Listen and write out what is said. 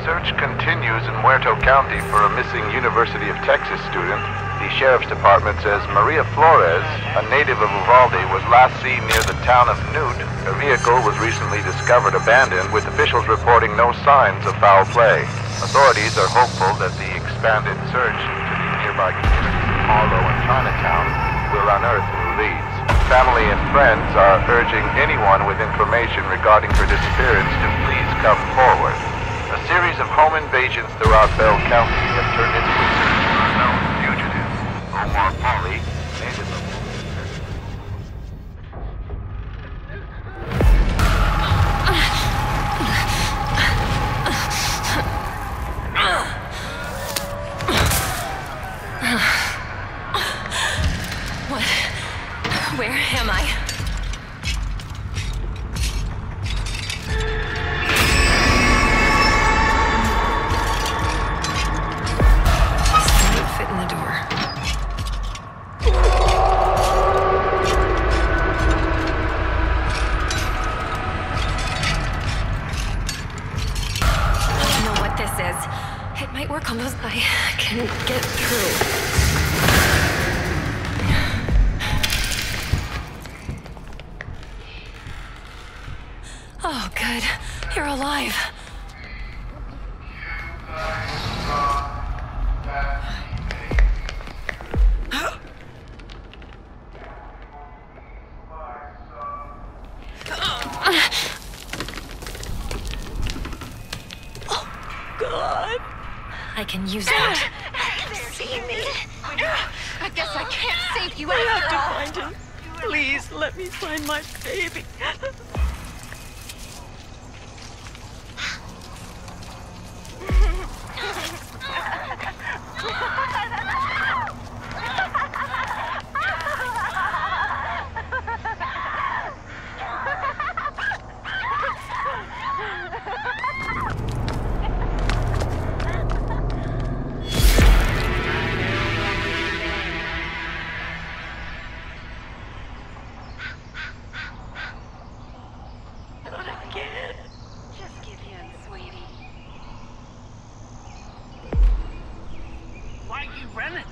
Search continues in Muerto County for a missing University of Texas student. The Sheriff's Department says Maria Flores, a native of Uvalde, was last seen near the town of Newt. Her vehicle was recently discovered abandoned, with officials reporting no signs of foul play. Authorities are hopeful that the expanded search into the nearby communities of Harlow and Chinatown will unearth new leads. Family and friends are urging anyone with information regarding her disappearance to please come forward. A series of home invasions throughout Bell County have turned into a search for unknown fugitives. Omar Polly, native of What? Where am I? Fit in the door. I don't know what this is. It might work on those. I can get through. Oh, good. You're alive. Oh, God. I can use that. See me. I guess I can't save you I after all. have to find him. Please let me find my baby. Just give in, sweetie. Why are you running?